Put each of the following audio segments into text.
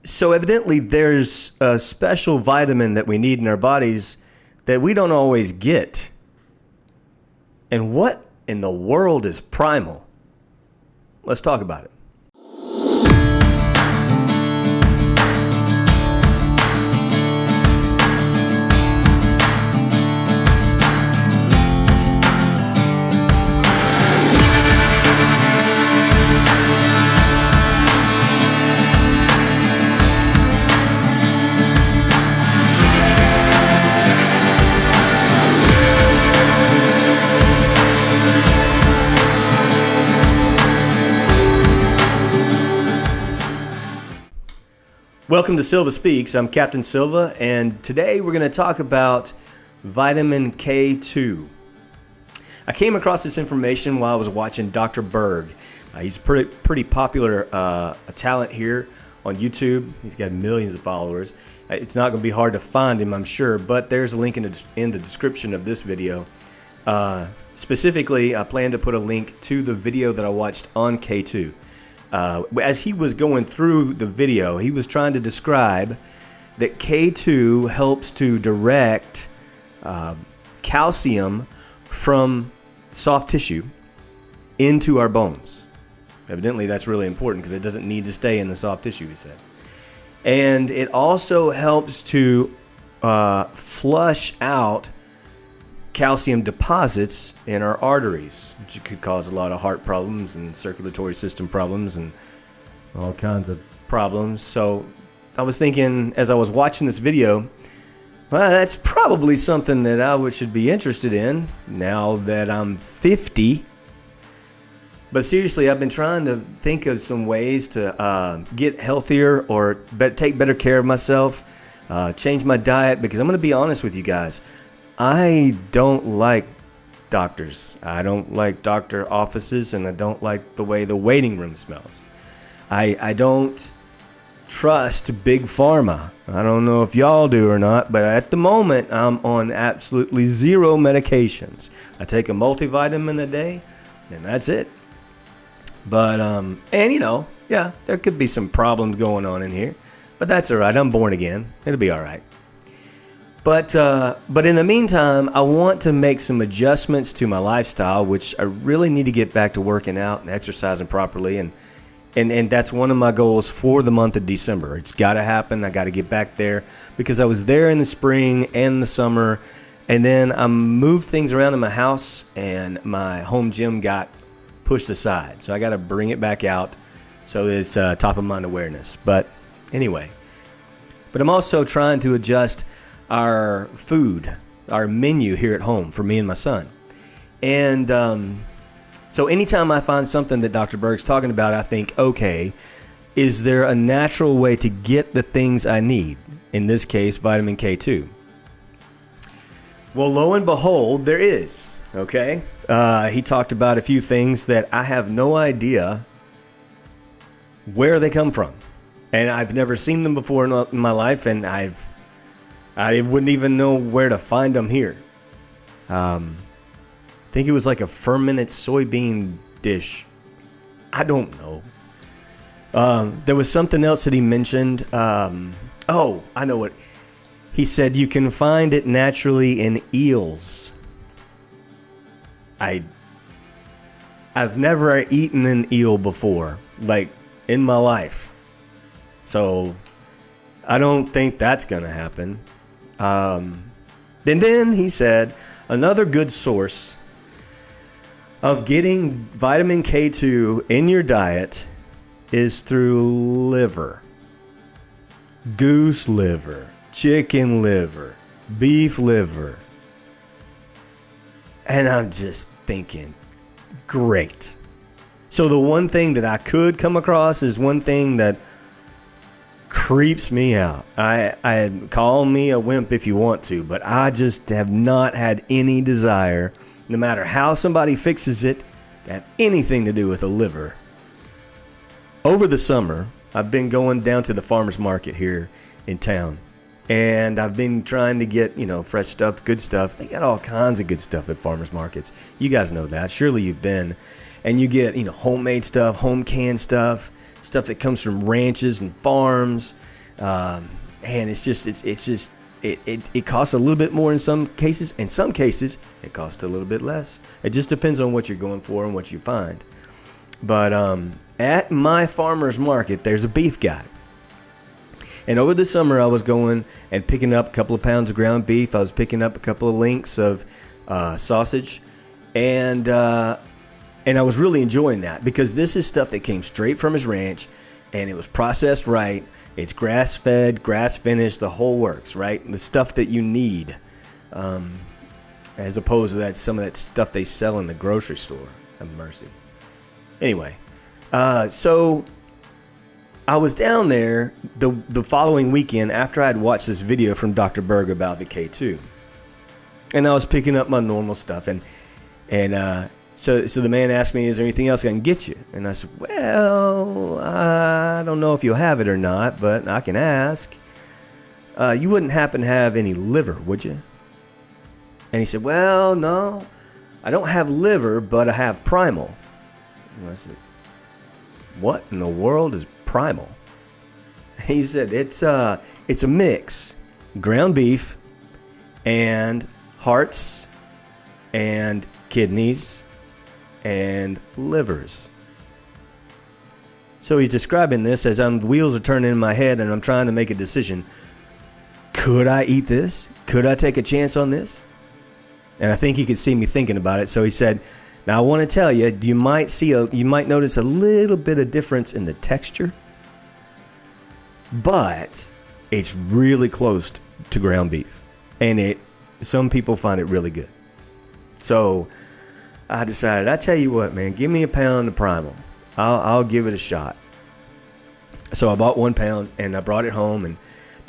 So evidently there's a special vitamin that we need in our bodies that we don't always get. And what in the world is Primal? Let's talk about it. Welcome to Silva Speaks. I'm Captain Silva, and today we're going to talk about vitamin K2. I came across this information while I was watching Dr. Berg. He's a pretty popular talent here on YouTube. He's got millions of followers. It's not going to be hard to find him, I'm sure, but there's a link in the description of this video. Specifically, I plan to put a link to the video that I watched on K2. As he was going through the video, he was trying to describe that K2 helps to direct calcium from soft tissue into our bones. Evidently, that's really important because it doesn't need to stay in the soft tissue, he said. And it also helps to flush out calcium deposits in our arteries, which could cause a lot of heart problems and circulatory system problems and all kinds of problems. So I was thinking as I was watching this video, well, that's probably something that I should be interested in now that I'm 50. But seriously, I've been trying to think of some ways to get healthier or take better care of myself, change my diet, because I'm going to be honest with you guys. I don't like doctors. I don't like doctor offices, and I don't like the way the waiting room smells. I don't trust big pharma. I don't know if y'all do or not, but at the moment, I'm on absolutely zero medications. I take a multivitamin a day, and that's it. But, yeah, there could be some problems going on in here, but that's all right. I'm born again. It'll be all right. But in the meantime, I want to make some adjustments to my lifestyle, which I really need to get back to working out and exercising properly. And that's one of my goals for the month of December. It's got to happen. I got to get back there because I was there in the spring and the summer. And then I moved things around in my house and my home gym got pushed aside. So I got to bring it back out so that it's top of mind awareness. But anyway, I'm also trying to adjust our food, our menu here at home for me and my son. And so anytime I find something that Dr. Berg's talking about, I think, okay, is there a natural way to get the things I need? In this case, vitamin K2. Well, lo and behold, there is, okay? He talked about a few things that I have no idea where they come from. And I've never seen them before in my life, and I wouldn't even know where to find them here. I think it was like a fermented soybean dish. I don't know. There was something else that he mentioned. Oh, I know what. He said you can find it naturally in eels. I've never eaten an eel before, like in my life. So I don't think that's going to happen. And then he said another good source of getting vitamin K2 in your diet is through liver. Goose liver, chicken liver, beef liver. And I'm just thinking, great. So the one thing that I could come across is one thing that creeps me out. I call me a wimp if you want to, but I just have not had any desire, no matter how somebody fixes it, to have anything to do with a liver. Over the summer, I've been going down to the farmer's market here in town, and I've been trying to get, fresh stuff, good stuff. They got all kinds of good stuff at farmer's markets. You guys know that. Surely you've been. And you get, homemade stuff, home canned stuff, stuff that comes from ranches and farms. And it costs a little bit more in some cases. In some cases, it costs a little bit less. It just depends on what you're going for and what you find. But at my farmer's market, there's a beef guy. And over the summer, I was going and picking up a couple of pounds of ground beef. I was picking up a couple of links of sausage. And I was really enjoying that because this is stuff that came straight from his ranch, and it was processed right. It's grass-fed, grass-finished, the whole works, right? The stuff that you need, as opposed to some of that stuff they sell in the grocery store. Have mercy. Anyway, so I was down there the following weekend after I'd watched this video from Dr. Berg about the K2, and I was picking up my normal stuff, and So the man asked me, is there anything else I can get you? And I said, well, I don't know if you'll have it or not, but I can ask. You wouldn't happen to have any liver, would you? And he said, well, no, I don't have liver, but I have Primal. And I said, what in the world is Primal? He said, it's a mix, ground beef and hearts and kidneys and livers. So he's describing this as the wheels are turning in my head and I'm trying to make a decision. Could I eat this? Could I take a chance on this? And I think he could see me thinking about it. So he said, now I want to tell you, you might notice a little bit of difference in the texture, but it's really close to ground beef. And some people find it really good. So I decided, I tell you what, man, give me a pound of Primal. I'll give it a shot. So I bought 1 pound and I brought it home, and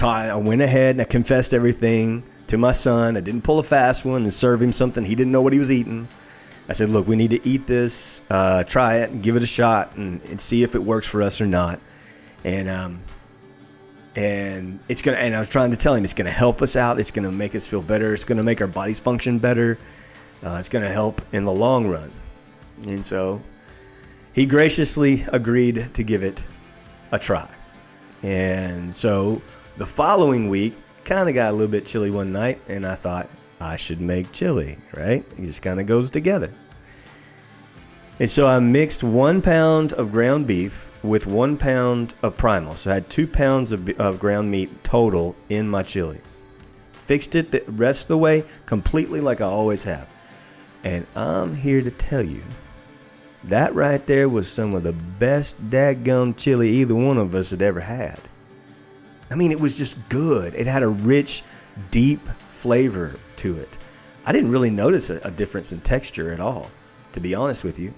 I went ahead and I confessed everything to my son. I didn't pull a fast one and serve him something he didn't know what he was eating. I said, look, we need to eat this, try it and give it a shot and see if it works for us or not. And it's gonna. And I was trying to tell him it's gonna help us out. It's gonna make us feel better. It's gonna make our bodies function better. It's going to help in the long run. And so he graciously agreed to give it a try. And so the following week, kind of got a little bit chilly one night, and I thought I should make chili, right? It just kind of goes together. And so I mixed 1 pound of ground beef with 1 pound of Primal. So I had 2 pounds of ground meat total in my chili. Fixed it the rest of the way completely like I always have. And I'm here to tell you, that right there was some of the best dadgum chili either one of us had ever had. I mean, it was just good. It had a rich, deep flavor to it. I didn't really notice a difference in texture at all, to be honest with you.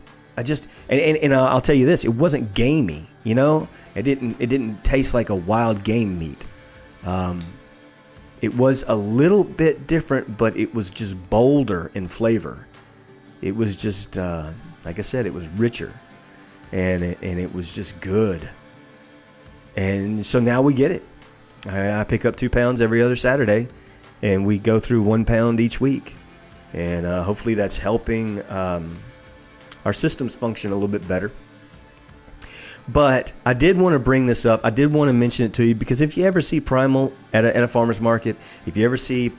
And I'll tell you this, it wasn't gamey, you know? It didn't taste like a wild game meat. It was a little bit different, but it was just bolder in flavor. It was just, like I said, it was richer, and it was just good. And so now we get it. I pick up 2 pounds every other Saturday, and we go through 1 pound each week. And hopefully that's helping our systems function a little bit better. But I did want to bring this up. I did want to mention it to you because if you ever see Primal at a farmer's market, if you ever see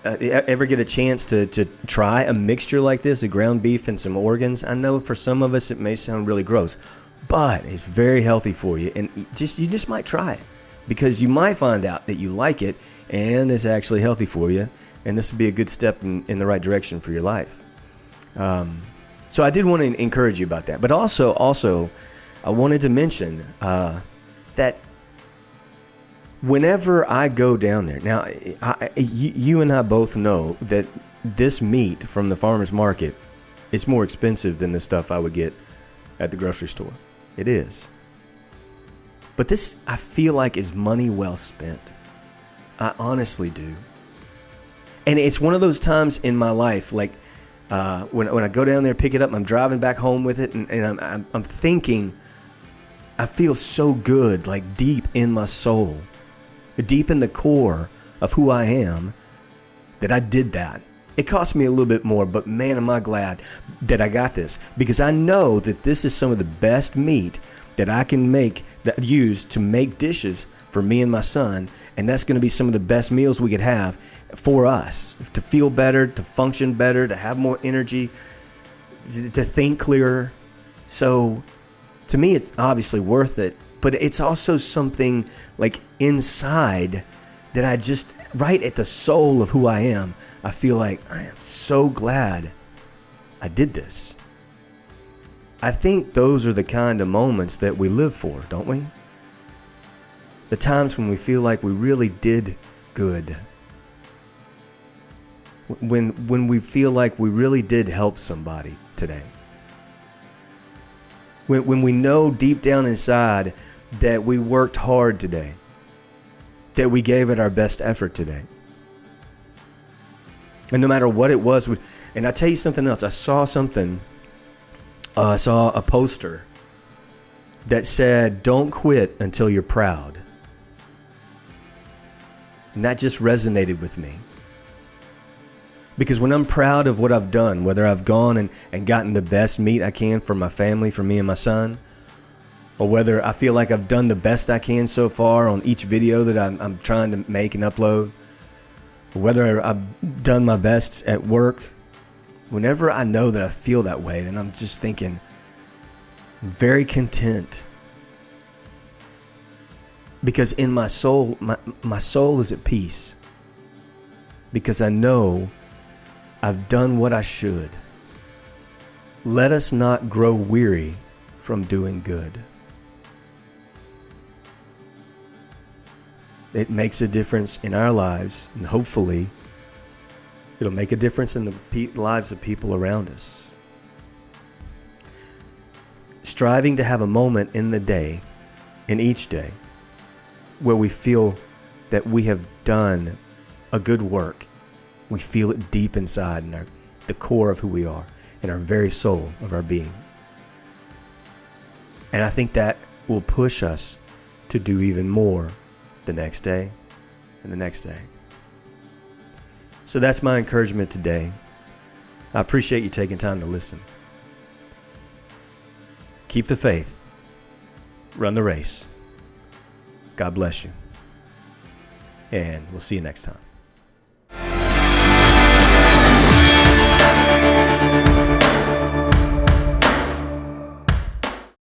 ever get a chance to try a mixture like this, of ground beef and some organs, I know for some of us it may sound really gross, but it's very healthy for you, and you just might try it because you might find out that you like it and it's actually healthy for you, and this would be a good step in the right direction for your life. So I did want to encourage you about that, but also I wanted to mention that whenever I go down there, now you and I both know that this meat from the farmer's market is more expensive than the stuff I would get at the grocery store. It is. But this, I feel like, is money well spent. I honestly do. And it's one of those times in my life, like when I go down there, pick it up, I'm driving back home with it, and I'm thinking, I feel so good, like deep in my soul, deep in the core of who I am, that I did that. It cost me a little bit more, but man, am I glad that I got this, because I know that this is some of the best meat that I can use to make dishes for me and my son. And that's going to be some of the best meals we could have for us, to feel better, to function better, to have more energy, to think clearer. So to me, it's obviously worth it, but it's also something like inside that I just, right at the soul of who I am, I feel like I am so glad I did this. I think those are the kind of moments that we live for, don't we? The times when we feel like we really did good. When we feel like we really did help somebody today. When we know deep down inside that we worked hard today. That we gave it our best effort today. And no matter what it was, and I'll tell you something else. I saw a poster that said, "Don't quit until you're proud." And that just resonated with me. Because when I'm proud of what I've done, whether I've gone and gotten the best meat I can for my family, for me and my son, or whether I feel like I've done the best I can so far on each video that I'm trying to make and upload, or whether I've done my best at work, whenever I know that I feel that way, then I'm just thinking, I'm very content. Because in my soul, my soul is at peace. Because I know I've done what I should. Let us not grow weary from doing good. It makes a difference in our lives, and hopefully it'll make a difference in the lives of people around us. Striving to have a moment in the day, in each day, where we feel that we have done a good work. We feel it deep inside in the core of who we are, in our very soul of our being. And I think that will push us to do even more the next day and the next day. So that's my encouragement today. I appreciate you taking time to listen. Keep the faith. Run the race. God bless you. And we'll see you next time.